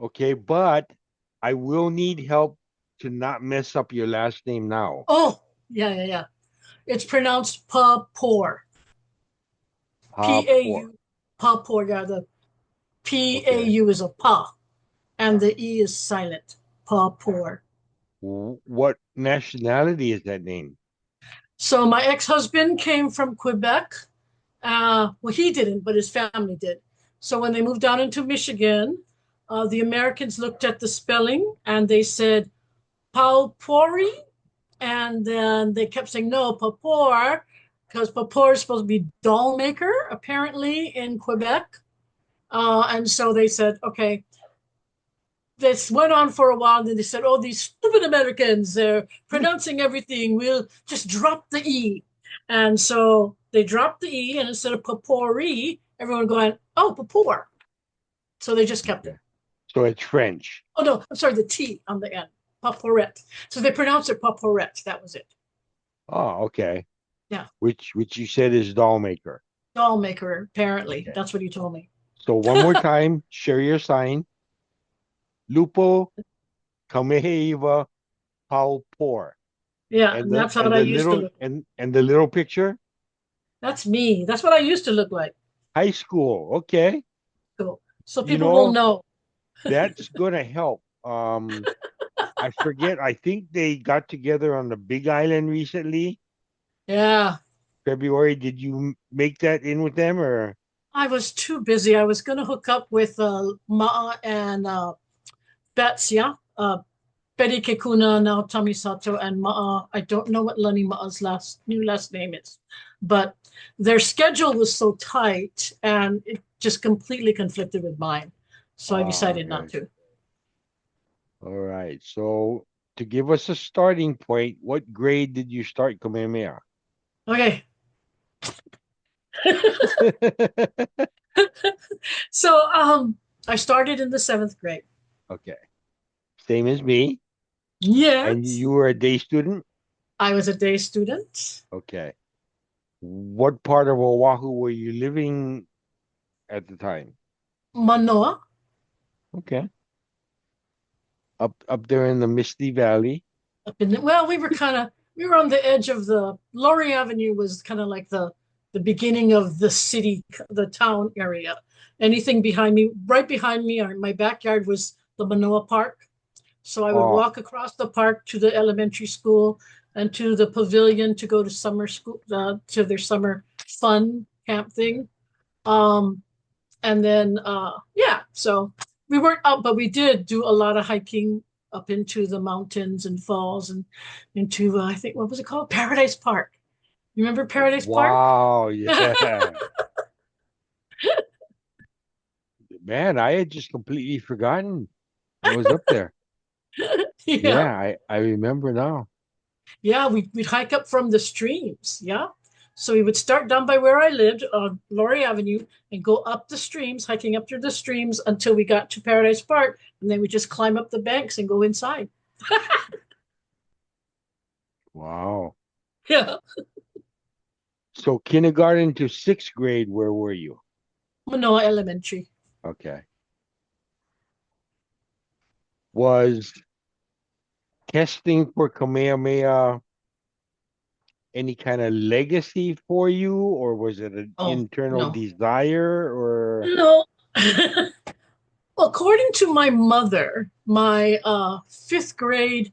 Okay, but I will need help to not mess up your last name now. Oh, yeah, yeah, yeah. It's pronounced Paupore. Paupore. P-A-U, Paupore. Yeah, the Okay. P-A-U is a pa, and the E is silent. Paupore. What nationality is that name? So my ex-husband came from Quebec. Well, he didn't, but his family did. So when they moved down into Michigan, the Americans looked at the spelling and they said Paupori, and then they kept saying no, Paupor, because Paupor is supposed to be doll maker, apparently in Quebec. And so they said, okay, this went on for a while. And then they said, oh, these stupid Americans, they're pronouncing everything. We'll just drop the E. And so they dropped the E, and instead of Papori, everyone going, oh, Papor. So they just kept Okay. it. So it's French. Oh, no, I'm sorry, the T on the end. Paporette. So they pronounce it Paporette. That was it. Oh, okay. Yeah. Which you said is doll maker. Doll maker, apparently. Okay. That's what he told me. So one more time, share your sign. Lupo, Kaumeheiwa, Paupore. Yeah, And and the that's what I used to look like. and the little picture, That's me. That's what I used to look like. high school. Okay. Cool. So You people will know, know. that's gonna help. I forget. I think they got together on the Big Island recently. Yeah. February. Did you make that in with them or? I was too busy. I was going to hook up with Ma'a and Bets, yeah? Betty Kekuna, now Tommy Sato, and Ma'a. I don't know what Lenny Ma'a's new last name is, but their schedule was so tight and it just completely conflicted with mine. So I Oh, decided not okay. to. All right. So to give us a starting point, what grade did you start Kamehameha? Okay. So I started in the seventh grade. Okay. Same as me. And Yes. you were a day student? I was a day student. Okay. What part of Oahu were you living at the time? Manoa. Okay. Up there in the Misty Valley. Up in well, we were on the edge of the Laurie Avenue was kind of like the beginning of the city, the town area. Anything behind me, right behind me, or in my backyard was the Manoa Park. So I would Oh, walk across the park to the elementary school and to the pavilion to go to summer school, to their summer fun camp thing. Um, and then yeah, so we weren't out, but we did do a lot of hiking up into the mountains and falls and into I think what was it called, Paradise Park. You remember Paradise Park? wow. Yeah. Man, I had just completely forgotten I was up there. Yeah, Yeah, I remember now. yeah, we'd hike up from the streams. Yeah, so we would start down by where I lived on Laurie Avenue and go up the streams, hiking up through the streams until we got to Paradise Park, and then we just climb up the banks and go inside. Wow. Yeah, So kindergarten to sixth grade, where were you? Manoa Elementary. Okay. Was testing for Kamehameha any kind of legacy for you, or was it an Oh internal no, desire, or no. According to my mother, my fifth grade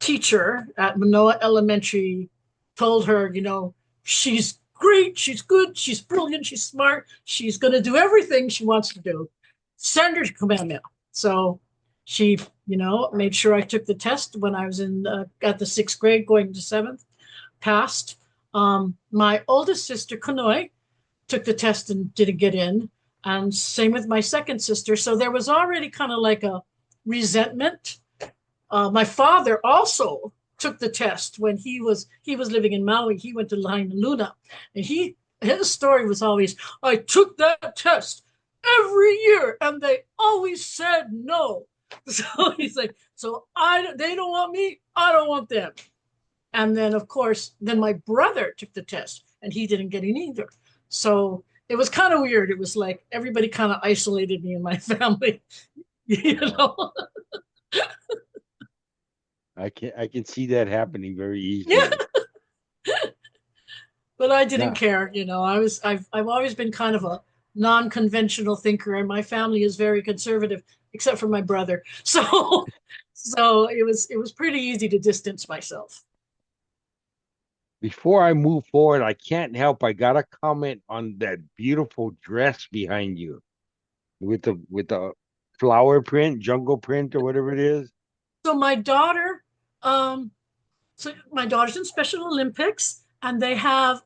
teacher at Manoa Elementary told her, she's great, she's good, she's brilliant, she's smart, she's going to do everything she wants to do. Send her to Kamehameha. So she, made sure I took the test when I was in at the sixth grade, going to seventh, passed. My oldest sister, Kanoi, took the test and didn't get in. And same with my second sister. So there was already kind of like a resentment. My father also took the test when he was living in Maui. He went to Lahaina Luna, and his story was always, "I took that test every year, and they always said no." So he's like, "So they don't want me, I don't want them." And then, of course, then my brother took the test, and he didn't get in either. So it was kind of weird. It was like everybody kind of isolated me in my family. you Oh, know. I can see that happening very Yeah, easily. but I didn't Now, care, you know. I've always been kind of a non-conventional thinker, and my family is very conservative, except for my brother. So so it was pretty easy to distance myself. before I move forward, I can't help. I gotta comment on that beautiful dress behind you with the flower print, jungle print, or whatever it is. So my daughter, um, so my daughter's in Special Olympics, and they have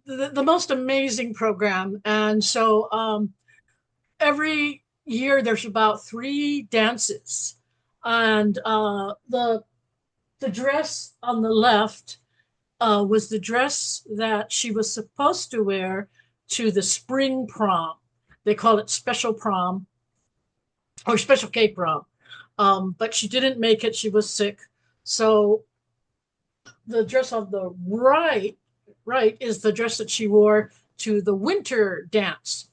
the most amazing program. And so every year there's about three dances, and the dress on the left was the dress that she was supposed to wear to the spring prom. They call it special prom or special K prom. But she didn't make it. She was sick. So the dress on the right is the dress that she wore to the winter dance.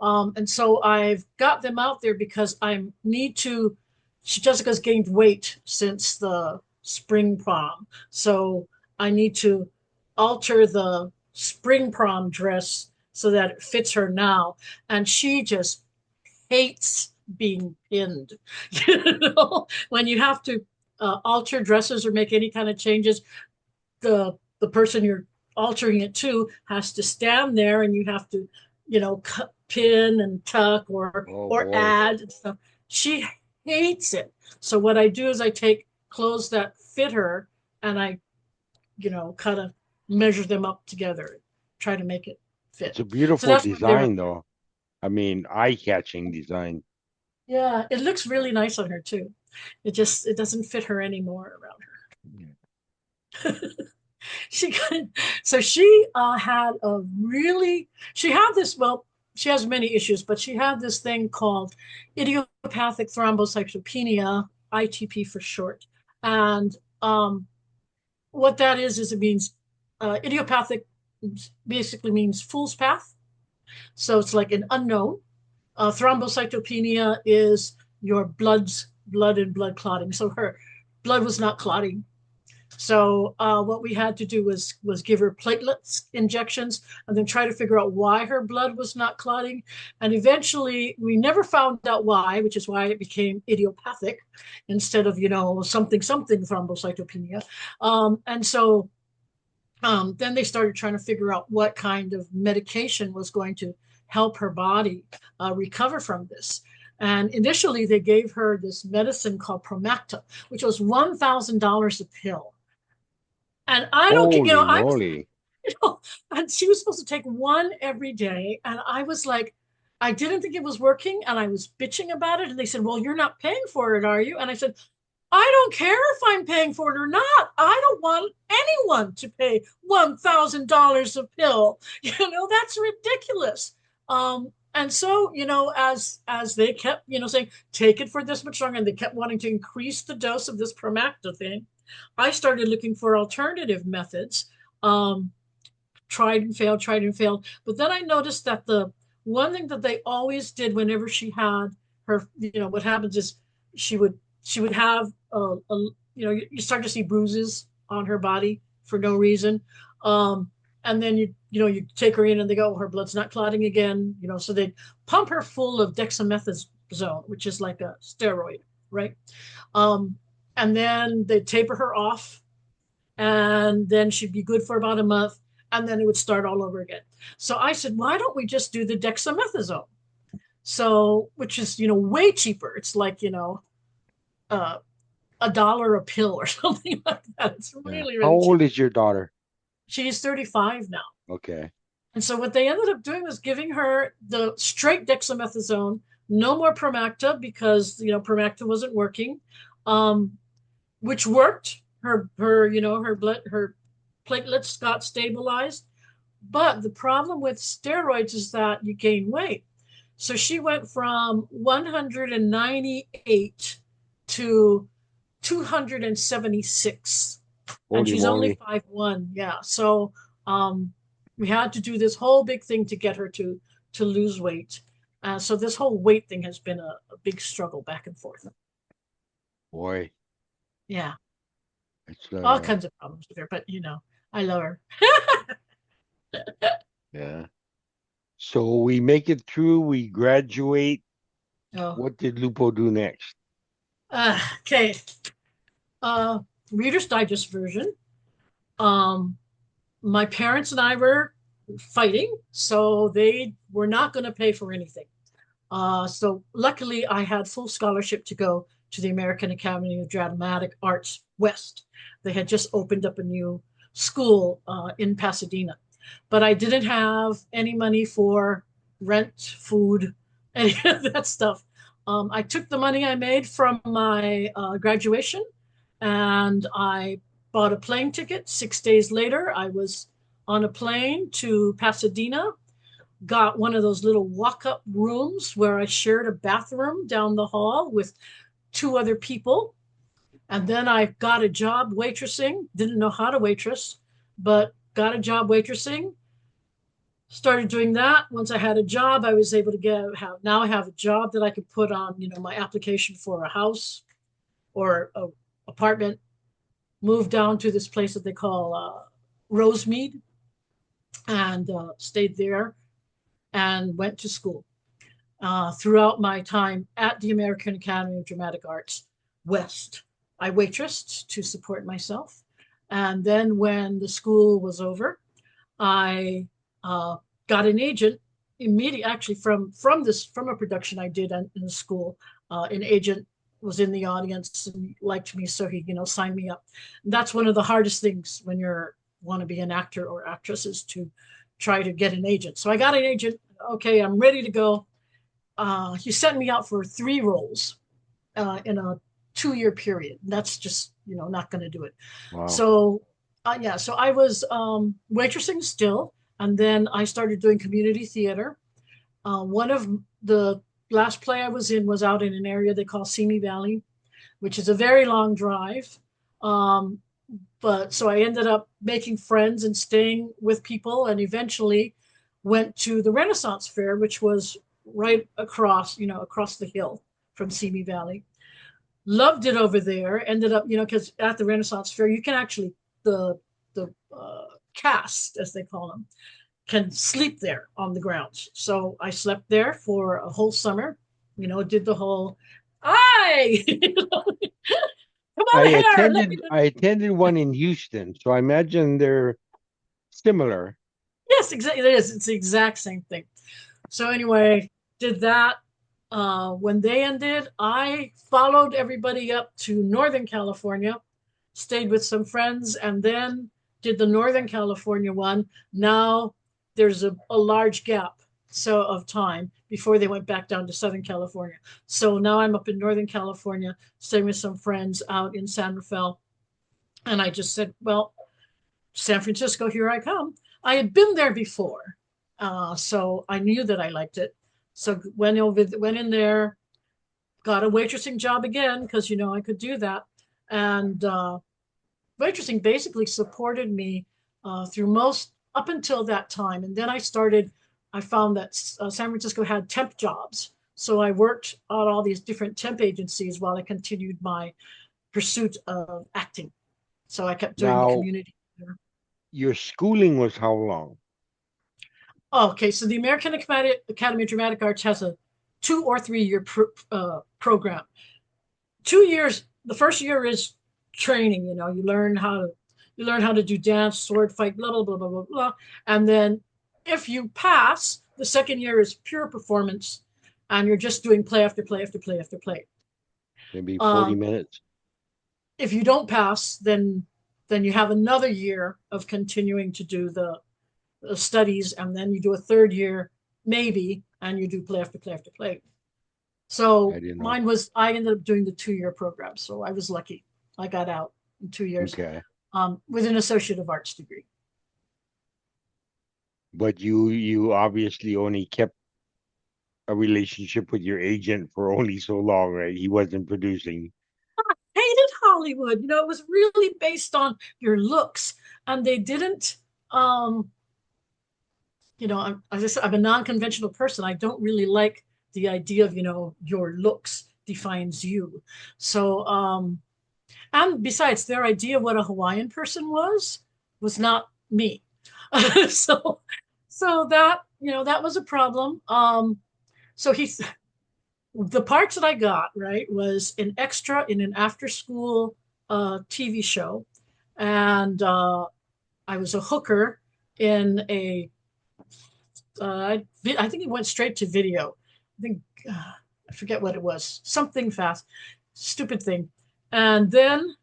And so I've got them out there because I need to. Jessica's gained weight since the spring prom, so I need to alter the spring prom dress so that it fits her now. And she just hates being pinned. You know, when you have to alter dresses or make any kind of changes, the person you're altering it to has to stand there, and you have to, cut, pin and tuck Oh or boy. add and stuff. She hates it. So what I do is I take clothes that fit her, and I, kind of measure them up together, try to make it It's fit. a So beautiful that's what they're. design, though. I mean, eye-catching design. Yeah, it looks really nice on her too. It doesn't fit her anymore around her. She could, so she had a really she had this, well, she has many issues, but she had this thing called idiopathic thrombocytopenia, ITP for short. And what that is it means idiopathic basically means fool's path. So it's like an unknown. Thrombocytopenia is your blood and blood clotting. So her blood was not clotting. So what we had to do was give her platelets injections and then try to figure out why her blood was not clotting. And eventually, we never found out why, which is why it became idiopathic instead of something something thrombocytopenia. And so then they started trying to figure out what kind of medication was going to help her body recover from this. And initially, they gave her this medicine called Promacta, which was $1,000 a pill. And I don't get, Holy I was, moly. you know, and she was supposed to take one every day. And I was like, I didn't think it was working. And I was bitching about it. And they said, well, you're not paying for it, are you? And I said, I don't care if I'm paying for it or not. I don't want anyone to pay $1,000 a pill. That's ridiculous. And so, as they kept, saying, take it for this much longer, and they kept wanting to increase the dose of this Promacta thing, I started looking for alternative methods. Um, tried and failed. But then I noticed that the one thing that they always did whenever she had her, what happens is she would have you start to see bruises on her body for no reason. And then you take her in and they go, oh, her blood's not clotting again, so they pump her full of dexamethasone, which is like a steroid, right? Um, and then they taper her off, and then she'd be good for about a month, and then it would start all over again. So I said, why don't we just do the dexamethasone? So, which is, way cheaper. It's like, uh, $1 a pill or something like that. It's Yeah. really, How really old cheap. is your daughter? She's 35 now. Okay. And so what they ended up doing was giving her the straight dexamethasone, no more Promacta because, Promacta wasn't working, um, which worked. Her platelets got stabilized. But the problem with steroids is that you gain weight. So she went from 198 to 276, and Holy she's only moly. 5'1". Yeah. So um, we had to do this whole big thing to get her to lose weight. So this whole weight thing has been a big struggle back and forth. Boy, Yeah, it's all kinds of problems with her, but I love her. yeah. So we make it through, we graduate. Oh, What did Lupo do next? okay. Uh, Reader's Digest version. Um, my parents and I were fighting, so they were not going to pay for anything. So luckily, I had full scholarship to go to the American Academy of Dramatic Arts West. They had just opened up a new school in Pasadena, but I didn't have any money for rent, food, any of that stuff. I took the money I made from my graduation and I bought a plane ticket. 6 days later, I was on a plane to Pasadena, got one of those little walk-up rooms where I shared a bathroom down the hall with two other people. And then I got a job waitressing, didn't know how to waitress, but got a job waitressing. Started doing that. Once I had a job, I was able to now I have a job that I could put on, my application for a house or a apartment. Moved down to this place that they call Rosemead and stayed there and went to school. Throughout my time at the American Academy of Dramatic Arts West, I waitressed to support myself. And then when the school was over, I got an agent immediately, actually from a production I did in the school. An agent was in the audience and liked me, so he signed me up. And that's one of the hardest things when you want to be an actor or actress is to try to get an agent. So I got an agent. Okay, I'm ready to go. He sent me out for 3 roles in a 2-year period. That's just not going to do it. Wow. So yeah, so I was waitressing still, and then I started doing community theater. One of the last play I was in was out in an area they call Simi Valley, which is a very long drive. Um, but so I ended up making friends and staying with people, and eventually went to the Renaissance Fair, which was right across, across the hill from Simi Valley. Loved it over there. Ended up, because at the Renaissance Fair you can actually the cast, as they call them, can sleep there on the grounds. So I slept there for a whole summer. Did the whole, "Hi, come I on here, let me." attended I attended one in Houston, so I imagine they're similar. Yes, exactly. It is. It's the exact same thing. So anyway, did that. When they ended, I followed everybody up to Northern California, stayed with some friends, and then did the Northern California one. Now there's a large gap of time before they went back down to Southern California. So now I'm up in Northern California, staying with some friends out in San Rafael. And I just said, well, San Francisco, here I come. I had been there before, so I knew that I liked it. So went in there, got a waitressing job again because I could do that, and waitressing basically supported me through most up until that time. And then I found that San Francisco had temp jobs, so I worked on all these different temp agencies while I continued my pursuit of acting. So I kept doing the Now, community. your schooling was how long? Oh, okay, so the American Academy of Dramatic Arts has a 2 or 3 year program. 2 years. The first year is training. You learn how to do dance, sword fight, blah blah blah blah blah blah. And then if you pass, the second year is pure performance, and you're just doing play after play after play after play. Maybe 40 Um, minutes? if you don't pass, then you have another year of continuing to do the studies, and then you do a third year, maybe, and you do play after play after play. I So didn't know. I ended up doing the 2-year program. So I was lucky. I got out in 2 years Okay. with an Associate of Arts degree. But you obviously only kept a relationship with your agent for only so long, right? He wasn't producing. Hated Hollywood. It was really based on your looks, and they didn't. As I said, I'm a non-conventional person. I don't really like the idea of, your looks defines you. So, and besides, their idea of what a Hawaiian person was not me. so, so that, that was a problem. So the parts that I got, right, was an extra in an after school TV show. And I was a hooker in I think it went straight to video. I think, I forget what it was, something fast, stupid thing. And then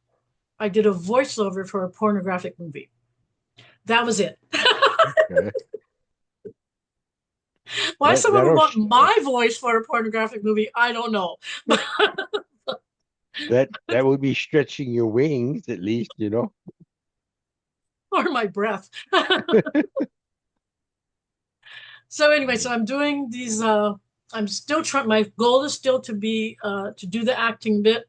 I did a voiceover for a pornographic movie. That was it. Okay. Why someone would That'll want my voice for a pornographic movie, I don't know. that would be stretching your wings at least, you know. Or my breath. So anyway, so I'm doing these I'm still trying, my goal is still to be to do the acting bit.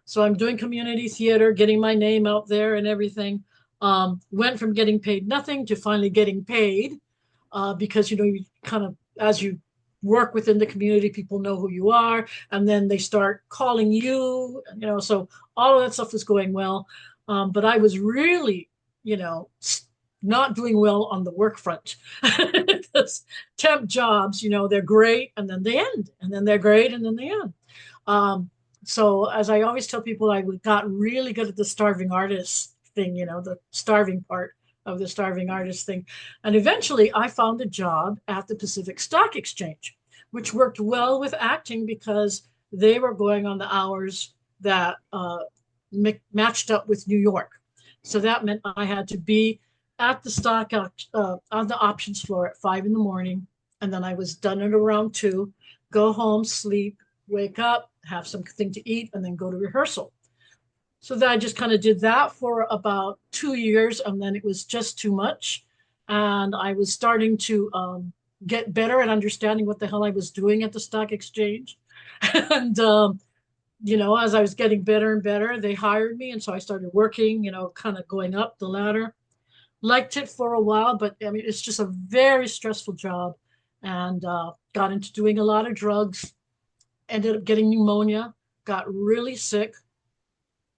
So I'm doing community theater, getting my name out there and everything. Went from getting paid nothing to finally getting paid, because you kind of, as you work within the community, people know who you are, and then they start calling you. So all of that stuff was going well, but I was really, not doing well on the work front. Because temp jobs, they're great and then they end, and then they're great and then they end. So as I always tell people, I got really good at the starving artist thing, the starving part of the starving artist thing. And eventually I found a job at the Pacific Stock Exchange, which worked well with acting because they were going on the hours that matched up with New York. So that meant I had to be at the stock on the options floor at 5 in the morning, and then I was done at around 2, go home, sleep, wake up, have something to eat, and then go to rehearsal. So that I just kind of did that for about 2 years, and then it was just too much. And I was starting to get better at understanding what the hell I was doing at the stock exchange. And as I was getting better and better, they hired me, and so I started working, kind of going up the ladder. Liked it for a while, but I mean, it's just a very stressful job, and got into doing a lot of drugs, ended up getting pneumonia, got really sick.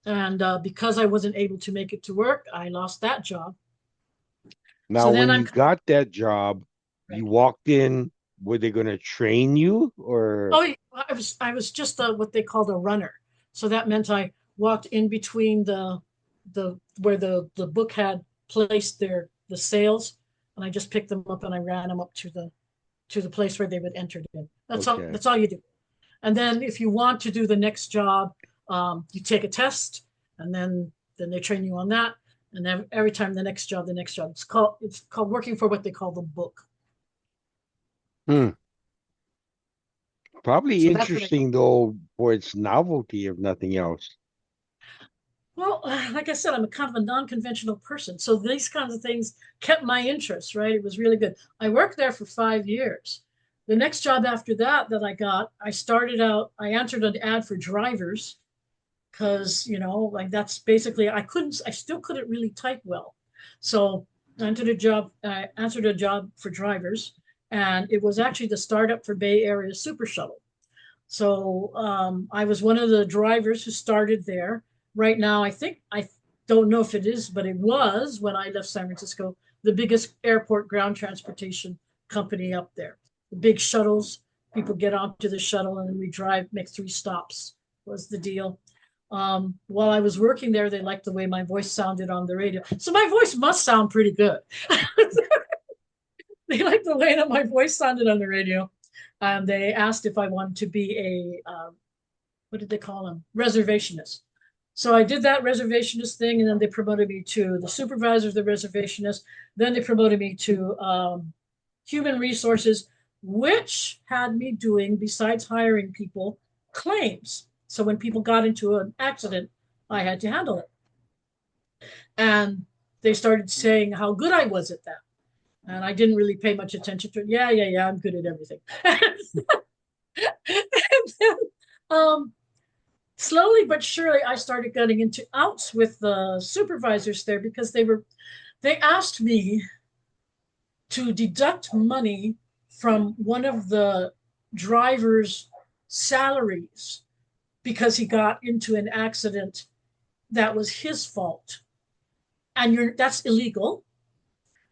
And because I wasn't able to make it to work, I lost that job. Now, So then when I'm you got that job, you right. walked in, were they going to train you or Oh, I was just what they called a runner. So that meant I walked in between the where the book had placed the sales, and I just picked them up and I ran them up to the place where they would enter it in. That's all. okay. That's all you do. And then if you want to do the next job, you take a test, and then they train you on that. And then every time the next job, the next job. It's called working for what they call the book. Hmm. Probably So that's what I got. interesting though for its novelty, if nothing else. Well, like I said, I'm a kind of a non-conventional person. So these kinds of things kept my interest, right? It was really good. I worked there for 5 years. The next job after that I got, I answered an ad for drivers because, like that's basically, I still couldn't really type well. So I answered a job for drivers, and it was actually the startup for Bay Area Super Shuttle. So I was one of the drivers who started there. Right now, I don't know if it is, but it was when I left San Francisco, the biggest airport ground transportation company up there. The big shuttles, people get onto the shuttle and then we drive, make 3 stops was the deal. While I was working there, they liked the way my voice sounded on the radio. So my voice must sound pretty good. They liked the way that my voice sounded on the radio. They asked if I wanted to be what did they call them? Reservationist. So I did that reservationist thing, and then they promoted me to the supervisor of the reservationist. Then they promoted me to human resources, which had me doing, besides hiring people, claims. So when people got into an accident, I had to handle it. And they started saying how good I was at that. And I didn't really pay much attention to it. Yeah, yeah, yeah, I'm good at everything. And then, slowly but surely, I started getting into outs with the supervisors there because they asked me to deduct money from one of the drivers' salaries because he got into an accident that was his fault. And that's illegal.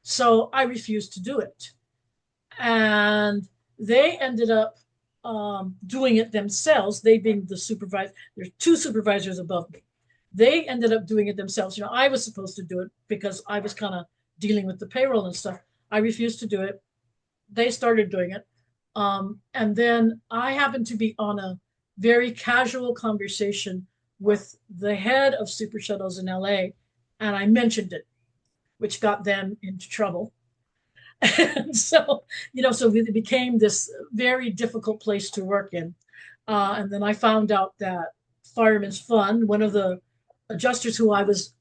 So I refused to do it. And they ended up doing it themselves. They being the supervisor, there's two supervisors above me. They ended up doing it themselves. I was supposed to do it because I was kind of dealing with the payroll and stuff. I refused to do it. They started doing it. And then I happened to be on a very casual conversation with the head of Super Shuttles in LA, and I mentioned it, which got them into trouble. And so, so it became this very difficult place to work in. And then I found out that Fireman's Fund, one of the adjusters who I was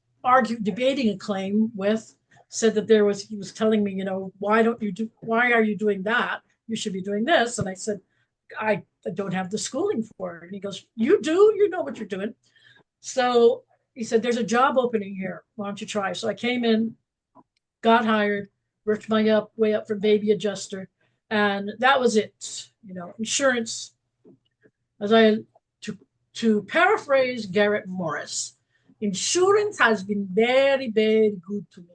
debating a claim with, said that he was telling me, why are you doing that? You should be doing this. And I said, I don't have the schooling for it. And he goes, you do, you know what you're doing. So he said, there's a job opening here. Why don't you try? So I came in, got hired, worked my way up from baby adjuster. And that was it. Insurance, to paraphrase Garrett Morris, insurance has been very, very good to me.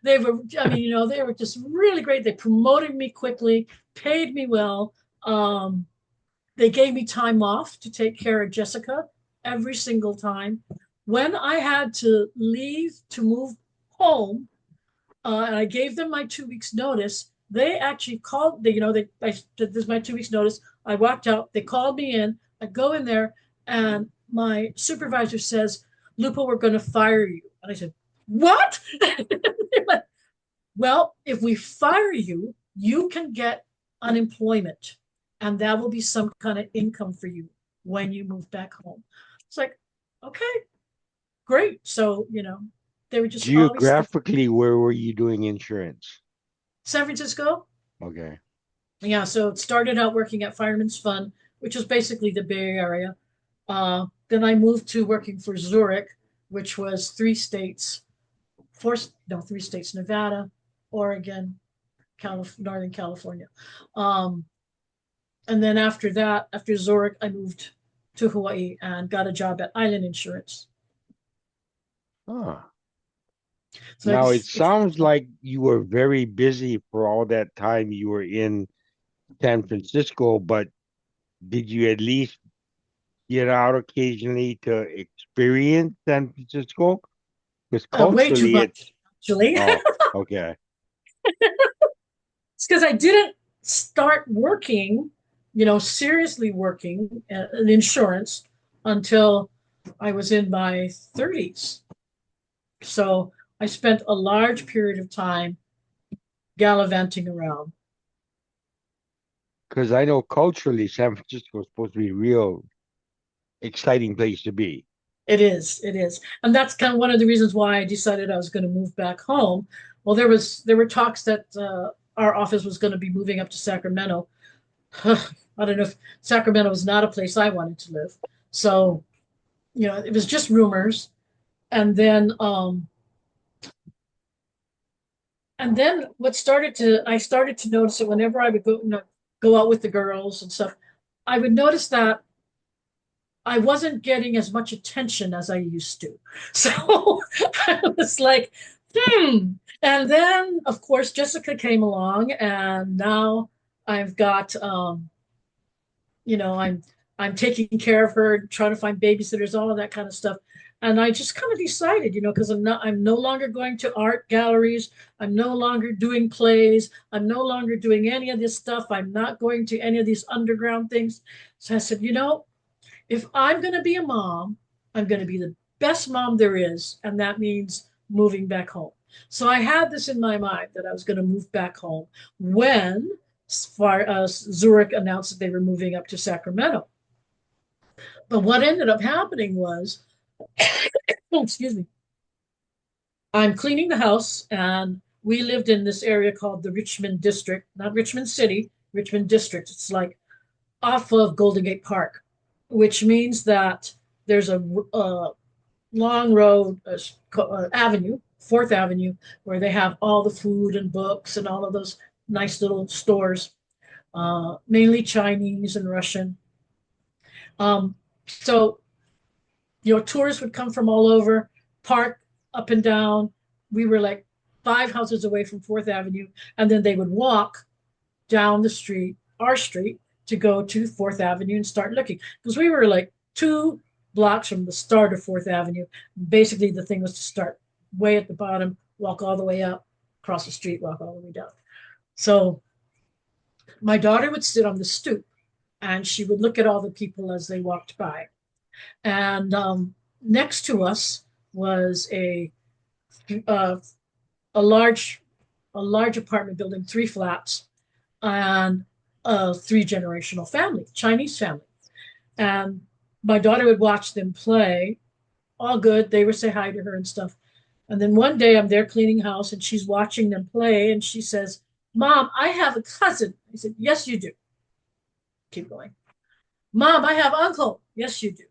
They were just really great. They promoted me quickly, paid me well. They gave me time off to take care of Jessica every single time. When I had to leave to move home, and I gave them my 2 weeks notice, they actually called, I said, this is my 2 weeks notice. I walked out, they called me in, I go in there, and my supervisor says, Lupo, we're going to fire you. And I said, what? Like, well, if we fire you, you can get unemployment, and that will be some kind of income for you when you move back home. It's like, okay, great. So, they were just always Geographically, where were you doing insurance? San Francisco. Okay. Yeah, so it started out working at Fireman's Fund, which was basically the Bay Area. Then I moved to working for Zurich, which was three states, Nevada, Oregon, Northern California. And then after that, after Zurich, I moved to Hawaii and got a job at Island Insurance. Huh. So Now it sounds like you were very busy for all that time you were in San Francisco, but did you at least get out occasionally to experience San Francisco? Because way too culturally much, actually. oh, okay. It's because I didn't start working, seriously working in insurance until I was in my 30s. So I spent a large period of time gallivanting around. Because I know culturally San Francisco is supposed to be a real exciting place to be. It is, it is. And that's kind of one of the reasons why I decided I was going to move back home. Well, there were talks that our office was going to be moving up to Sacramento. I don't know if Sacramento was not a place I wanted to live. So, it was just rumors. And then I started to notice that whenever I would go out with the girls and stuff, I would notice that I wasn't getting as much attention as I used to. So I was like, And then, of course, Jessica came along, and now I've got, I'm taking care of her, trying to find babysitters, all of that kind of stuff. And I just kind of decided, because I'm no longer going to art galleries. I'm no longer doing plays. I'm no longer doing any of this stuff. I'm not going to any of these underground things. So I said, if I'm going to be a mom, I'm going to be the best mom there is. And that means moving back home. So I had this in my mind that I was going to move back home when Zurich announced that they were moving up to Sacramento. But what ended up happening was, excuse me, I'm cleaning the house, and we lived in this area called the Richmond District, not Richmond City, Richmond District. It's like off of Golden Gate Park, which means that there's a long road, avenue, 4th Avenue, where they have all the food and books and all of those nice little stores. mainly Chinese and Russian. Um, so tourists would come from all over, park up and down. We were like 5 houses away from Fourth Avenue, and then they would walk down the street, our street, to go to Fourth Avenue and start looking because we were like 2 blocks from the start of Fourth Avenue. Basically, the thing was to start way at the bottom, walk all the way up, cross the street, walk all the way down. So my daughter would sit on the stoop and she would look at all the people as they walked by. And next to us was uh, a large apartment building, 3 flats, and a 3 generational family, Chinese family. And my daughter would watch them play, all good. They would say hi to her and stuff. And then one day I'm there cleaning house and she's watching them play and she says, Mom, I have a cousin. I said, Yes, you do. Keep going. Mom, I have uncle. Yes, you do.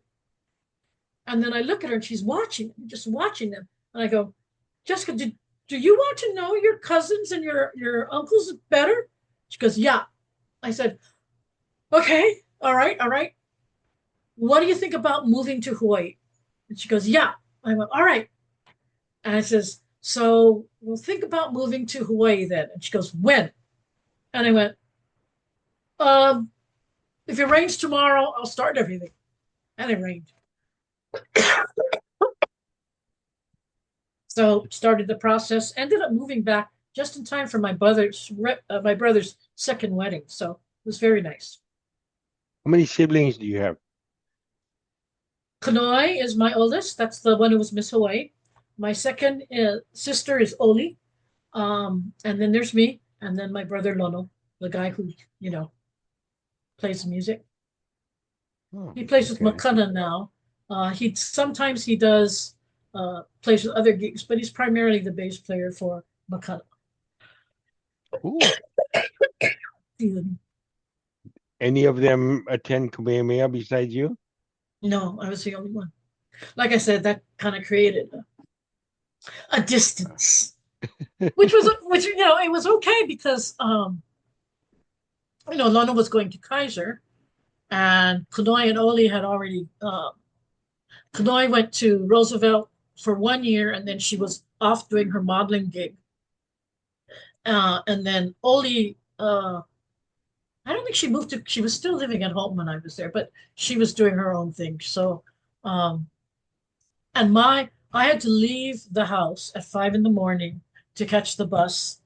And then I look at her and she's watching, just watching them. And I go, Jessica, do you want to know your cousins and your uncles better? She goes, Yeah. I said, Okay, all right, all right. What do you think about moving to Hawaii? And she goes, Yeah. I went, All right. And I says, So we'll think about moving to Hawaii then. And she goes, When? And I went, um, if it rains tomorrow, I'll start everything. And it rained. So started the process, ended up moving back just in time for my brother's second wedding. So it was very nice. How many siblings do you have? Kanoi is my oldest. That's the one who was Miss Hawaii. My second sister is Oli. And then there's me, and then my brother Lono, the guy who, you know, plays music. Oh, He plays with okay. Makana now. He sometimes he does plays with other gigs, but he's primarily the bass player for Makana. Cool. Any of them attend Kamehameha besides you? No, I was the only one. Like I said, that kind of created a distance, which it was okay because Lana was going to Kaiser, and Kunoi and Oli had already. Kunoi went to Roosevelt for 1 year, and then she was off doing her modeling gig. And then Oli, I don't think she moved to. She was still living at home when I was there, but she was doing her own thing. So, um, and I had to leave the house at 5 in the morning to catch the bus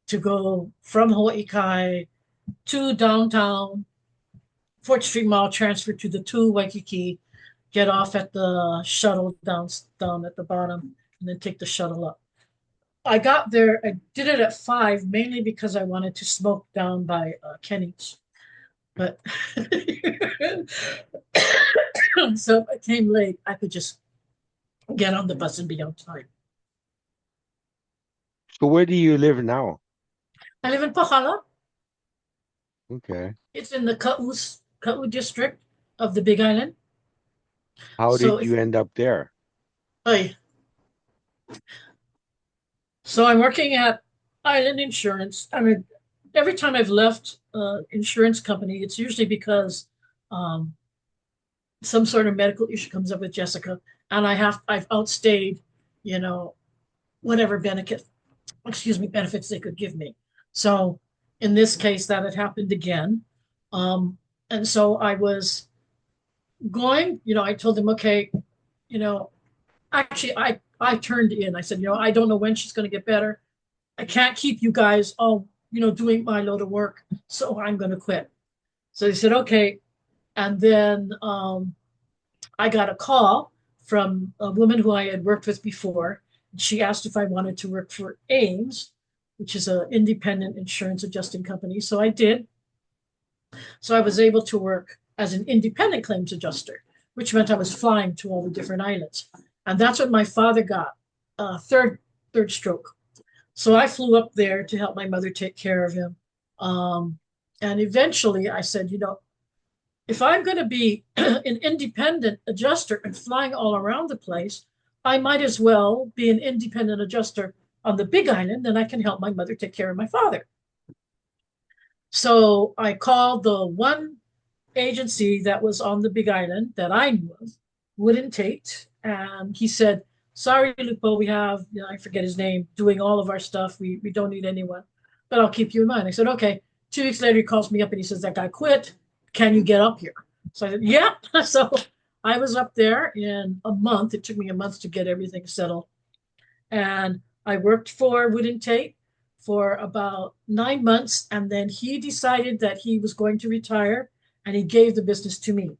to go from Hawaii Kai to downtown, 4th Street Mall, transfer to the 2 Waikiki, get off at the shuttle down at the bottom, and then take the shuttle up. I got there, I did it at 5, mainly because I wanted to smoke down by Kenny's. But so if I came late, I could just get on the bus and be on time. So where do you live now? I live in Pahala. Okay. It's in the Ka'u district of the Big Island. How So did if you end up there? I so I'm working at Island Insurance. I mean, every time I've left insurance company, it's usually because um, some sort of medical issue comes up with Jessica, and I've outstayed, you know, whatever benefits they could give me. So in this case, that had happened again. And so I was going, I told them, okay, you know, actually I turned in. I said, I don't know when she's going to get better. I can't keep you guys all, doing my load of work, so I'm going to quit. So they said, okay. And then I got a call from a woman who I had worked with before. She asked if I wanted to work for Ames, which is an independent insurance adjusting company. So I did. So I was able to work as an independent claims adjuster, which meant I was flying to all the different islands. And that's what my father got, third stroke. So I flew up there to help my mother take care of him. And eventually I said, if I'm going to be an independent adjuster and flying all around the place, I might as well be an independent adjuster on the Big Island, then I can help my mother take care of my father. So I called the one agency that was on the Big Island that I knew of, wouldn't take. And he said, sorry, Lupo, we have, I forget his name, doing all of our stuff. We don't need anyone, but I'll keep you in mind. I said, okay. 2 weeks later, he calls me up and he says, that guy quit. Can you get up here? So I said, yeah. So I was up there in a month. It took me a month to get everything settled. And I worked for Wooden Tate for about 9 months. And then he decided that he was going to retire and he gave the business to me.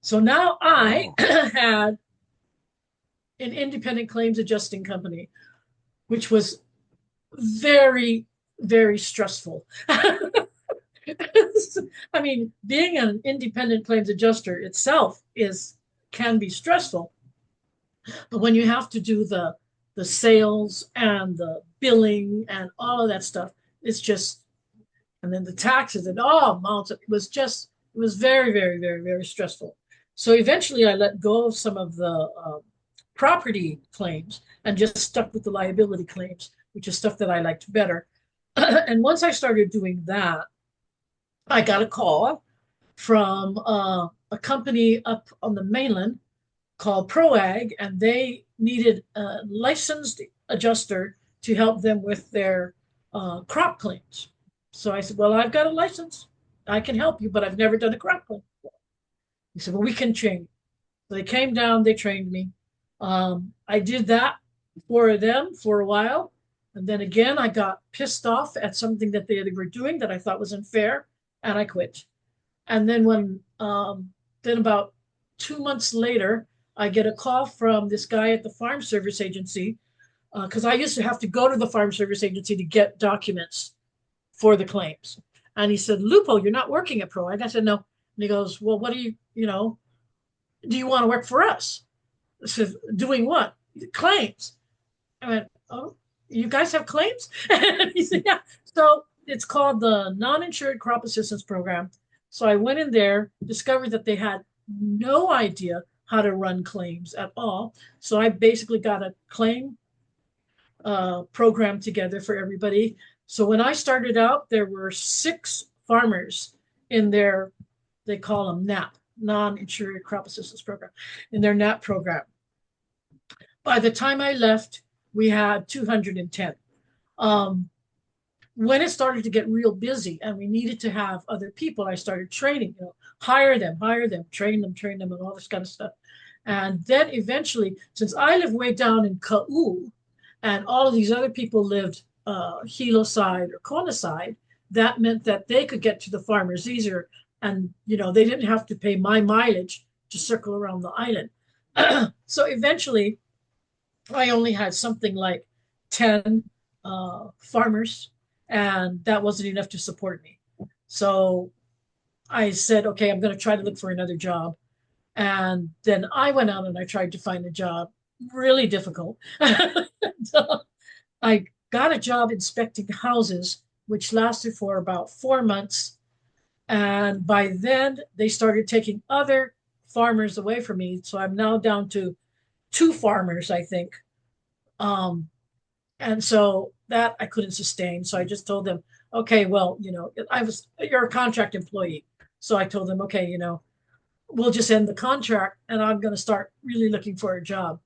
So now I Oh, had an independent claims adjusting company, which was very, very stressful. I mean, being an independent claims adjuster itself is can be stressful, but when you have to do the sales and the billing and all of that stuff, it's just and then the taxes and all amounts. It was very, very, very, very stressful. So eventually, I let go of some of the property claims and just stuck with the liability claims, which is stuff that I liked better. And once I started doing that, I got a call from a company up on the mainland called ProAg, and they needed a licensed adjuster to help them with their crop claims. So I said, well, I've got a license. I can help you, but I've never done a crop claim. He said, well, we can train you. So they came down, they trained me. I did that for them for a while. And then again, I got pissed off at something that they were doing that I thought was unfair, and I quit. And then about 2 months later, I get a call from this guy at the Farm Service Agency because I used to have to go to the Farm Service Agency to get documents for the claims. And he said, Lupo, you're not working at ProAg. I said, no. And he goes, well, what do do you want to work for us? I said, doing what? Claims. I went, oh, you guys have claims? And he said, yeah. So it's called the Non-Insured Crop Assistance Program. So I went in there, discovered that they had no idea how to run claims at all. So I basically got a claim program together for everybody. So when I started out, there were 6 farmers in their, they call them NAP, Non-Insured Crop Assistance Program, in their NAP program. By the time I left, we had 210. Um, when it started to get real busy and we needed to have other people, I started training, hire them, train them, and all this kind of stuff. And then eventually, since I live way down in Ka'u, and all of these other people lived Hilo side or Kona side, that meant that they could get to the farmers easier. And, they didn't have to pay my mileage to circle around the island. So eventually, I only had something like 10 farmers, and that wasn't enough to support me. So I said, okay, I'm going to try to look for another job. And then I went out and I tried to find a job. Really difficult. So I got a job inspecting houses, which lasted for about 4 months. And by then, they started taking other farmers away from me. So I'm now down to 2 farmers, I think. Um, and so that I couldn't sustain. So I just told them, okay, well, you're a contract employee. So I told them, okay, we'll just end the contract and I'm going to start really looking for a job.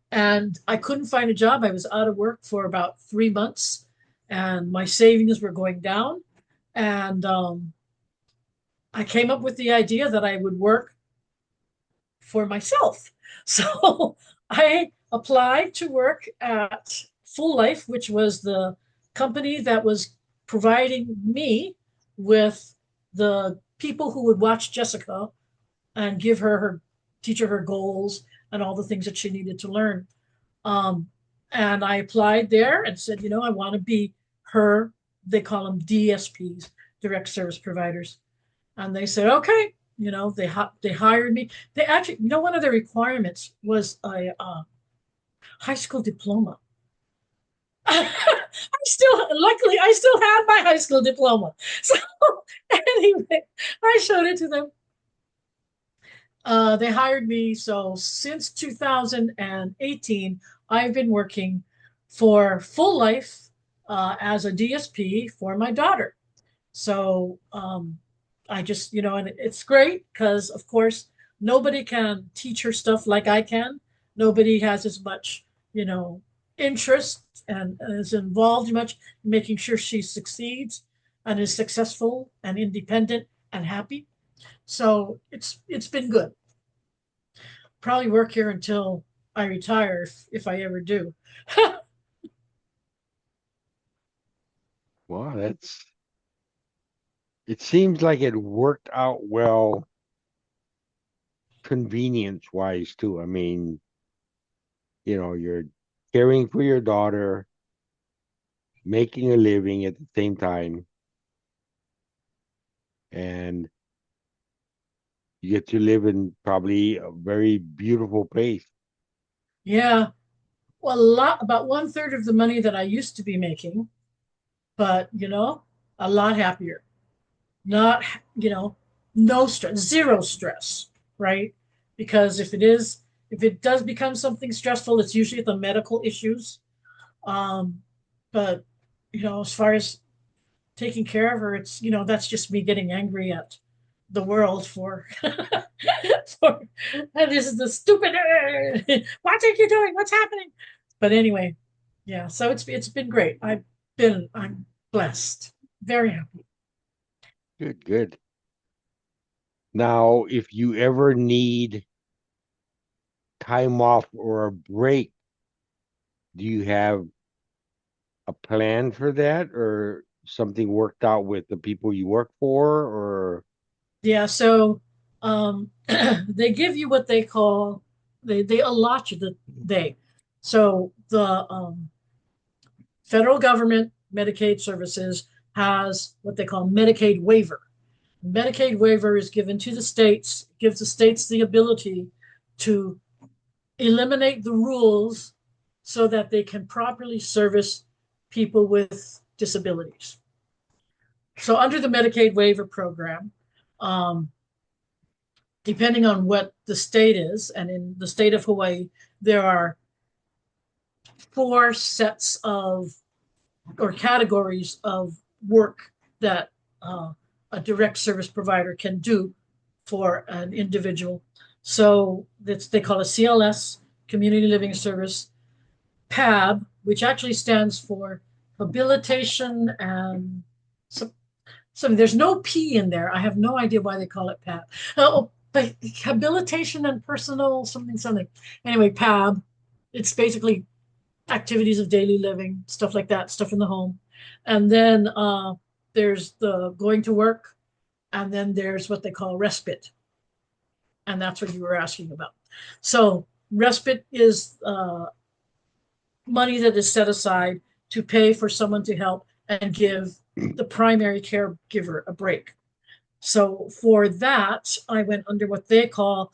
And I couldn't find a job. I was out of work for about 3 months and my savings were going down. And I came up with the idea that I would work for myself. So I applied to work at Full Life, which was the company that was providing me with the people who would watch Jessica and give her teach her goals and all the things that she needed to learn. Um, and I applied there and said, I want to be her, they call them DSPs, direct service providers. And they said, okay, they hired me. They actually, one of the requirements was a high school diploma. Luckily, I still had my high school diploma. So anyway, I showed it to them. They hired me. So since 2018, I've been working for Full Life as a DSP for my daughter. So I just, and it's great because, of course, nobody can teach her stuff like I can. Nobody has as much, you know, interest and is involved much in making sure she succeeds and is successful and independent and happy. So it's been good. Probably work here until I retire if I ever do. Well, it seems like it worked out well convenience wise too. I mean, you're caring for your daughter, making a living at the same time, and you get to live in probably a very beautiful place. Yeah. Well, a lot, about one third of the money that I used to be making, but a lot happier. Not, you know, no stress, zero stress, right? Because if it does become something stressful, it's usually the medical issues. Um, but as far as taking care of her, that's just me getting angry at the world for, for and this is the stupid what are you doing? What's happening? But anyway, yeah, so it's been great. I'm blessed, very happy. Good, good. Now, if you ever need time off or a break, do you have a plan for that or something worked out with the people you work for or Yeah, so they give you what they call they allot you they. So the federal government Medicaid services has what they call Medicaid waiver. Medicaid waiver is given to the states, gives the states the ability to eliminate the rules so that they can properly service people with disabilities. So under the Medicaid waiver program, um, depending on what the state is, and in the state of Hawaii, there are four sets of or categories of work that a direct service provider can do for an individual. So they call it CLS, Community Living Service, PAB, which actually stands for Habilitation and some, there's no P in there. I have no idea why they call it PAB. Oh, but Habilitation and Personal something something. Anyway, PAB, it's basically activities of daily living, stuff like that, stuff in the home. And then there's the going to work, and then there's what they call respite. And that's what you were asking about. So, respite is money that is set aside to pay for someone to help and give the primary caregiver a break. So, for that, I went under what they call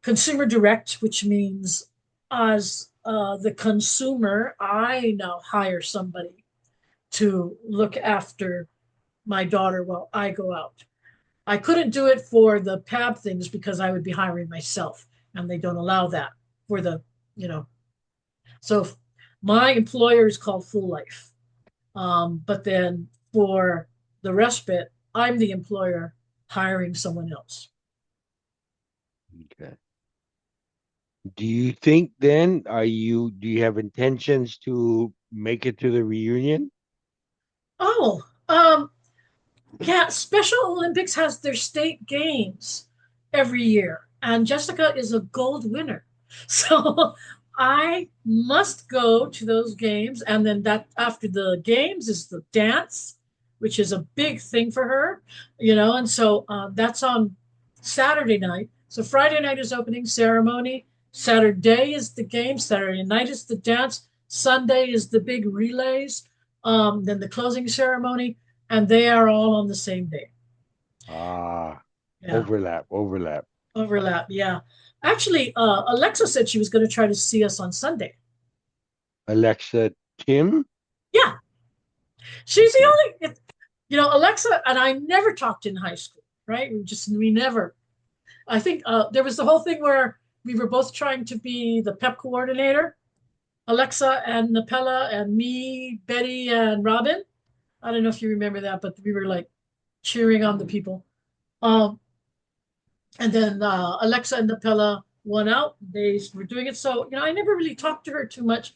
consumer direct, which means as the consumer, I now hire somebody to look after my daughter while I go out. I couldn't do it for the PAB things because I would be hiring myself, and they don't allow that for you know. So my employer is called Full Life. But then for the respite, I'm the employer hiring someone else. okay. Do you think then do you have intentions to make it to the reunion? Oh, yeah, Special Olympics has their state games every year, and Jessica is a gold winner. So I must go to those games, and then that after the games is the dance, which is a big thing for her, and so that's on Saturday night. So Friday night is opening ceremony. Saturday is the game. Saturday night is the dance. Sunday is the big relays. Then the closing ceremony, and they are all on the same day. Ah, Yeah, overlap. overlap. Yeah. Actually, Alexa said she was going to try to see us on Sunday. Alexa Tim? Yeah, she's the Okay. only, Alexa and I never talked in high school, right? We never. I think there was the whole thing where we were both trying to be the pep coordinator. Alexa and Napella and me, Betty and Robin. I don't know if you remember that, but we were like cheering on the people. Um, and then Alexa and Napella won out. They were doing it. So, I never really talked to her too much.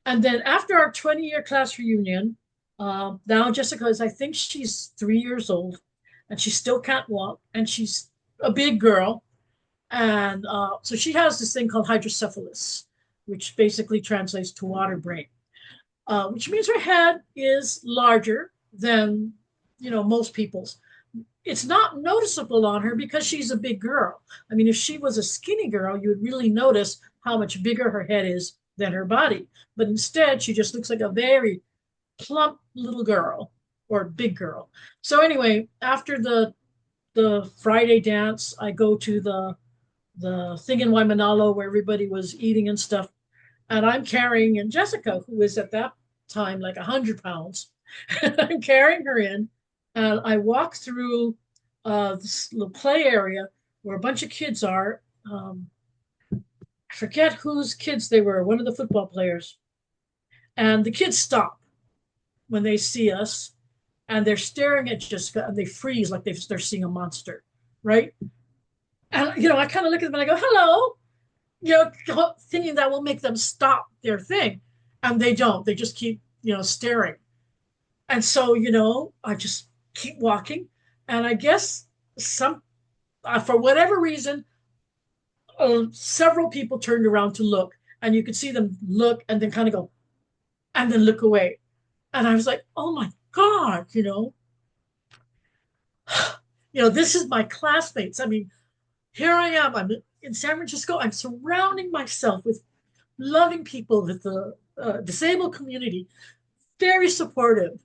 And then after our 20-year class reunion, now Jessica is, I think she's 3 years old, and she still can't walk, and she's a big girl. And so she has this thing called hydrocephalus, which basically translates to water brain, which means her head is larger than, most people's. It's not noticeable on her because she's a big girl. I mean, if she was a skinny girl, you would really notice how much bigger her head is than her body. But instead, she just looks like a very plump little girl or big girl. So anyway, after the Friday dance, I go to the thing in Waimanalo where everybody was eating and stuff. And I'm carrying in Jessica, who is at that time like 100 pounds. I'm carrying her in, and I walk through this little play area where a bunch of kids are. I forget whose kids they were, one of the football players. And the kids stop when they see us, and they're staring at Jessica, and they freeze like they're seeing a monster, right? And I kind of look at them and I go, "Hello," thinking that will make them stop their thing. And they don't. They just keep, staring. And so, I just keep walking. And I guess for whatever reason, several people turned around to look. And you could see them look and then kind of go, and then look away. And I was like, oh my God, this is my classmates. I mean, here I am. I'm in San Francisco. I'm surrounding myself with loving people, with the disabled community, very supportive.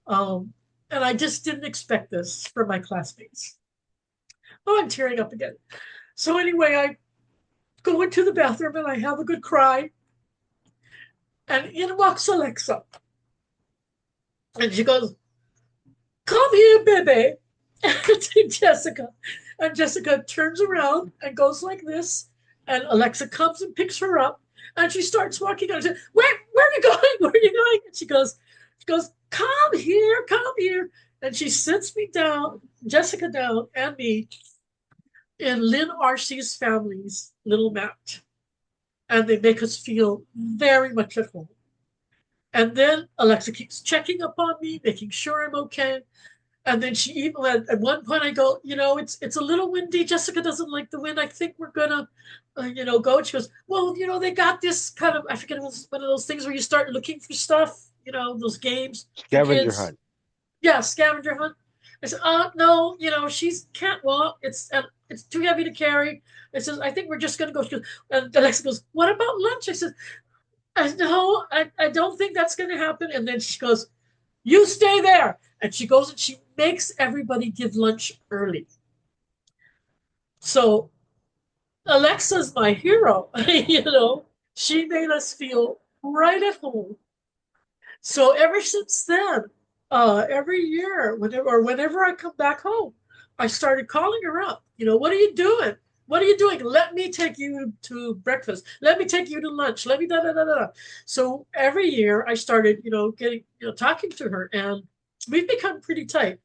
And I just didn't expect this from my classmates. Oh, I'm tearing up again. So anyway, I go into the bathroom and I have a good cry. And in walks Alexa. And she goes, "Come here, baby," to Jessica. And Jessica turns around and goes like this. And Alexa comes and picks her up. And she starts walking. And I said, where are you going? Where are you going? And she goes, "Come here, come here." And she sits me down, Jessica down, and me in Lynn R.C.'s family's little mat. And they make us feel very much at home. And then Alexa keeps checking up on me, making sure I'm okay. And then she even at one point I go, it's a little windy. Jessica doesn't like the wind. I think we're gonna, go. And she goes, well, they got this kind of, I forget, it was one of those things where you start looking for stuff, those games for Scavenger kids. hunt. Yeah, scavenger hunt. I said, no, she's can't walk. It's too heavy to carry. I says, I think we're just gonna go. And Alexa goes, what about lunch? I said, no, I don't think that's gonna happen. And then she goes, you stay there. And she goes and she makes everybody give lunch early. So Alexa's my hero. She made us feel right at home. So ever since then, every year, whenever I come back home, I started calling her up. What are you doing? What are you doing? Let me take you to breakfast. Let me take you to lunch. Let me da da da da. So every year I started, getting, talking to her, and we've become pretty tight.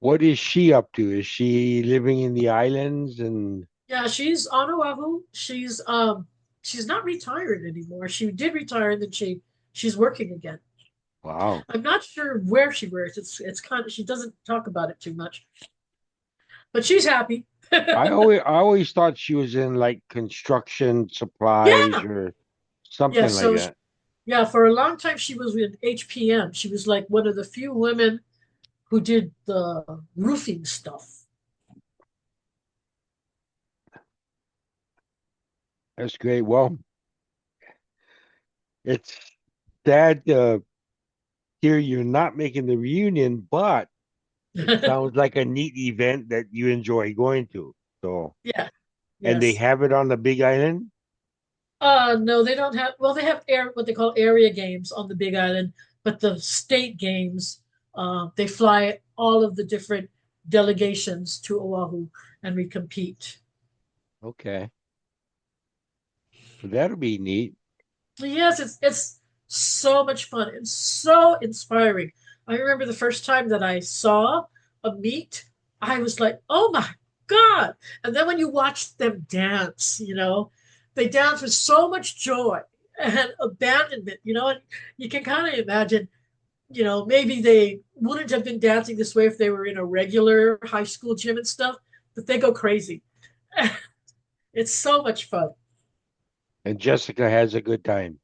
What is she up to? Is she living in the islands? And Yeah, she's on Oahu. She's not retired anymore. She did retire, and then she's working again. wow. I'm not sure where she works. It's kind of, she doesn't talk about it too much, but she's happy. I always thought she was in like construction supplies Yeah. or Yeah. something like So that. yeah, for a long time she was with HPM. She was like one of the few women who did the roofing stuff. That's great. Well, it's sad to hear you're not making the reunion, but it sounds like a neat event that you enjoy going to. So, Yeah. and they Yes. have it on the Big Island. No, they don't have, well, they have what they call area games on the Big Island, but the state games, they fly all of the different delegations to Oahu and we compete. Okay. That'll be neat. Yes, it's so much fun. It's so inspiring. I remember the first time that I saw a meet, I was like, "Oh my God." And then when you watch them dance, they dance with so much joy and abandonment, and you can kind of imagine, maybe they wouldn't have been dancing this way if they were in a regular high school gym and stuff, but they go crazy. It's so much fun. And Jessica has a good time.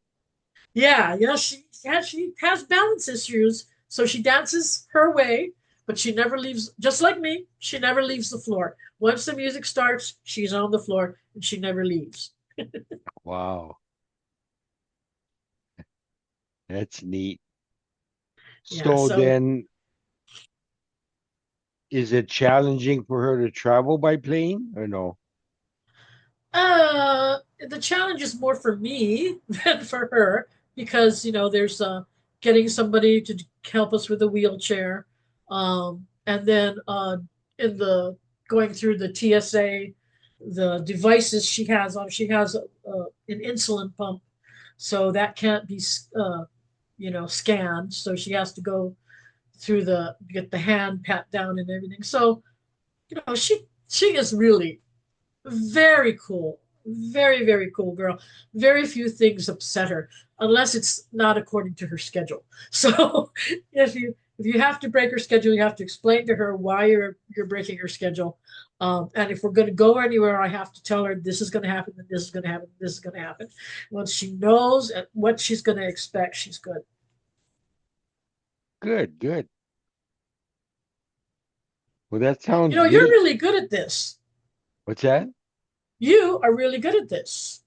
Yeah, she has balance issues, so she dances her way, but she never leaves. Just like me, she never leaves the floor. Once the music starts, she's on the floor and she never leaves. Wow, that's neat. Yeah, So so then, is it challenging for her to travel by plane or no? the challenge is more for me than for her because there's getting somebody to help us with a wheelchair, and then in the going through the TSA, the devices she has an insulin pump, so that can't be scanned, so she has to go through the get the hand pat down and everything. So she is really very cool. Very, very cool girl. Very few things upset her unless it's not according to her schedule. So if you have to break her schedule, you have to explain to her why you're breaking her schedule. And if we're going to go anywhere, I have to tell her this is going to happen, and this is going to happen, this is going to happen. Once she knows what she's going to expect, she's good. Good, good. Well, that sounds You're good. really good at this. What's that? You are really good at this.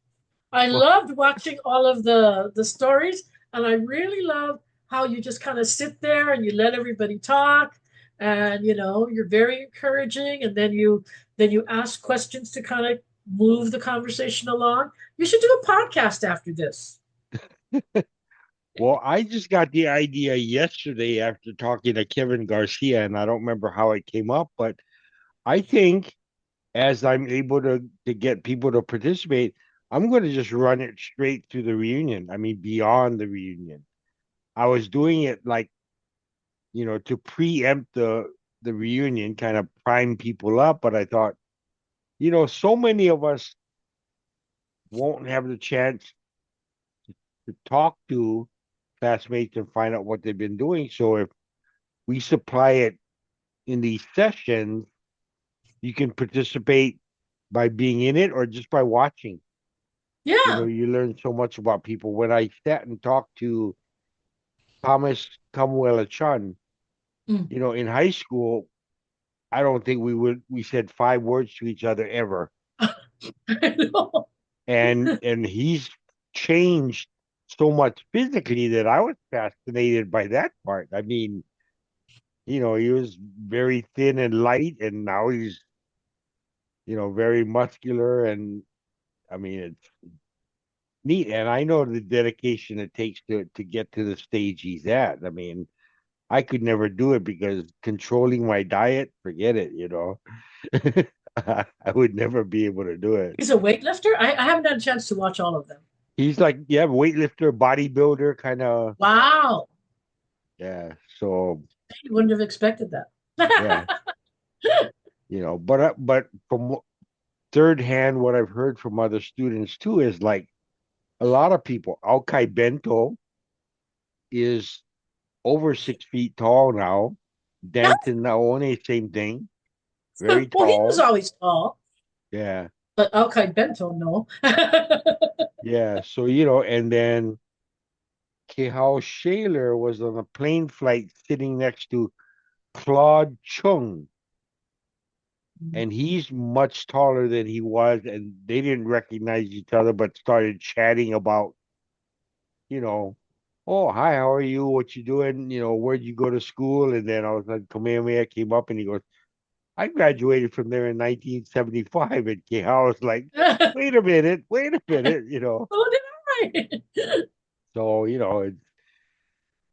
I Well, loved watching all of the stories, and I really love how you just kind of sit there and you let everybody talk, and you're very encouraging, and then you ask questions to kind of move the conversation along. You should do a podcast after this. well, I just got the idea yesterday after talking to Kevin Garcia, and I don't remember how it came up, but I think as I'm able to get people to participate, I'm going to just run it straight to the reunion. I mean, beyond the reunion. I was doing it like, to preempt the reunion, kind of prime people up, but I thought, so many of us won't have the chance to talk to classmates and find out what they've been doing. So if we supply it in these sessions, you can participate by being in it or just by watching. Yeah. You learn so much about people. When I sat and talked to Thomas Kamuela Chun, Mm. in high school, I don't think we said 5 words to each other ever. I know. And he's changed so much physically that I was fascinated by that part. I mean, he was very thin and light, and now he's, very muscular, and I mean, it's neat. And I know the dedication it takes to get to the stage he's at. I mean, I could never do it because controlling my diet, forget it. I would never be able to do it. He's a weightlifter. I haven't had a chance to watch all of them. He's like, yeah, weightlifter, bodybuilder, kind of, Wow. yeah. So, I wouldn't have expected that. yeah, but from third hand, what I've heard from other students too is like a lot of people. Alkai Bento is over 6 feet tall now. Danton Naone, same thing, very Well, he was tall. always tall, Yeah, but okay, Bento, no. yeah. So, and then Kehao Shaler was on a plane flight sitting next to Claude Chung, and he's much taller than he was, and they didn't recognize each other, but started chatting about, you know, oh, hi, how are you? What you doing? Where'd you go to school? And then I was like, Kamehameha came up and he goes, I graduated from there in 1975. And Kehao was like, wait a minute. Oh, did I? So,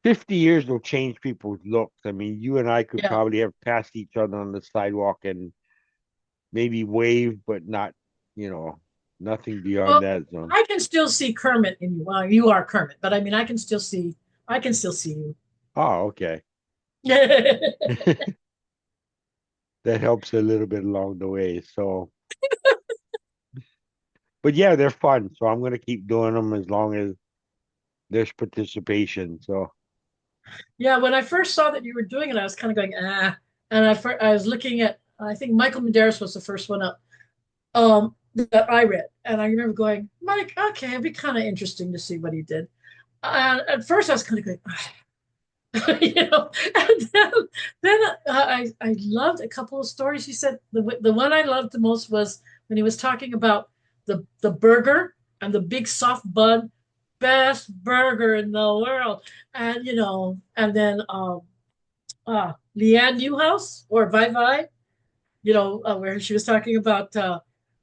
50 years will change people's looks. I mean, you and I could Yeah, probably have passed each other on the sidewalk and maybe wave, but not, you know. Nothing beyond Well, that zone. I can still see Kermit in you. Well, you are Kermit, but I mean, I can still see you. Oh, okay. That helps a little bit along the way. So, but yeah, they're fun. So I'm gonna keep doing them as long as there's participation. So, Yeah, when I first saw that you were doing it, I was kind of going, ah. And I was looking at, I think Michael Medeiros was the first one up that I read. And I remember going, Mike, okay, it'd be kind of interesting to see what he did. And at first I was kind of going, and then I loved a couple of stories. He said the one I loved the most was when he was talking about the burger and the big soft bun, best burger in the world, and and then Leanne Newhouse or Vi Vi, where she was talking about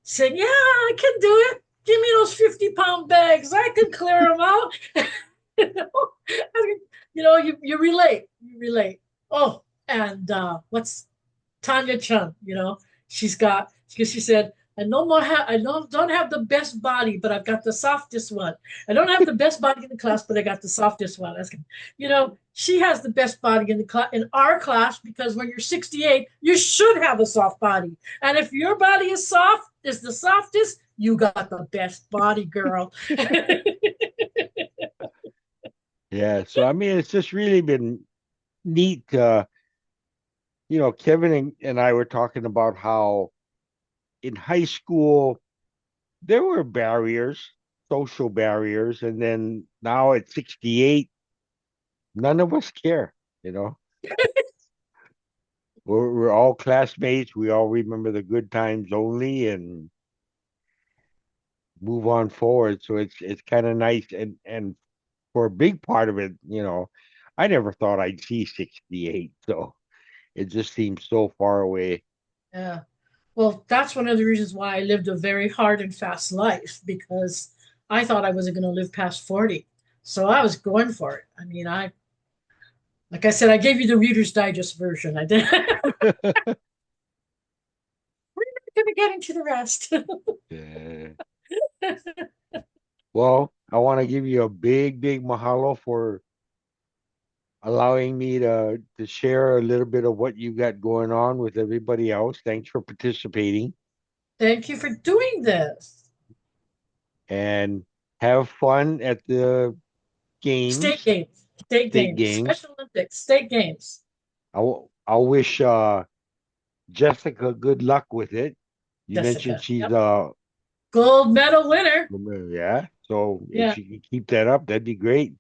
saying, "Yeah, I can do it. Give me those 50-pound bags. I can clear them out." you know, you relate. You relate. Oh, and what's Tanya Chung? Because she said, I don't have the best body, but I've got the softest one. I don't have the best body in the class, but I got the softest one. She has the best body in the class in our class because when you're 68, you should have a soft body. And if your body is the softest, you got the best body, girl. yeah. So I mean, it's just really been neat. Kevin and I were talking about how in high school there were barriers, social barriers, and then now at 68, none of us care. You know, we're all classmates. We all remember the good times only, and move on forward. So it's kind of nice, and for a big part of it, I never thought I'd see 68. So it just seems so far away. Yeah. Well, that's one of the reasons why I lived a very hard and fast life because I thought I wasn't going to live past 40. So I was going for it. I mean, like I said, I gave you the Reader's Digest version. I did. We're not going to get into the rest. Yeah. Well, I want to give you a big, big mahalo for allowing me to share a little bit of what you got going on with everybody else. Thanks for participating Thank you for doing this. and have fun at the State games, games, state state games, games. Special Olympics, state games. I'll wish Jessica good luck with it. You mentioned Jessica. she's Yep. Gold medal winner. yeah. So if Yeah. she can keep that up, that'd be great.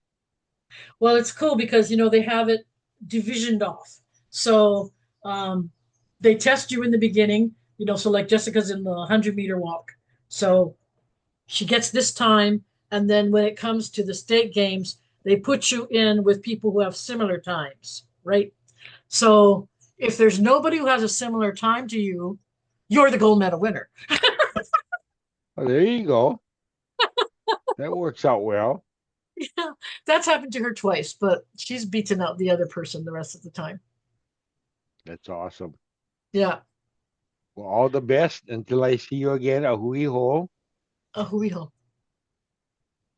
Well, it's cool because they have it divisioned off. So they test you in the beginning, so like Jessica's in the 100-meter walk. So she gets this time, and then when it comes to the state games, they put you in with people who have similar times, right? So if there's nobody who has a similar time to you, you're the gold medal winner. Oh, there you go. That works out well. Yeah, that's happened to her twice, but she's beaten out the other person the rest of the time. That's awesome. Yeah. Well, all the best until I see you again. A hui ho. A hui ho.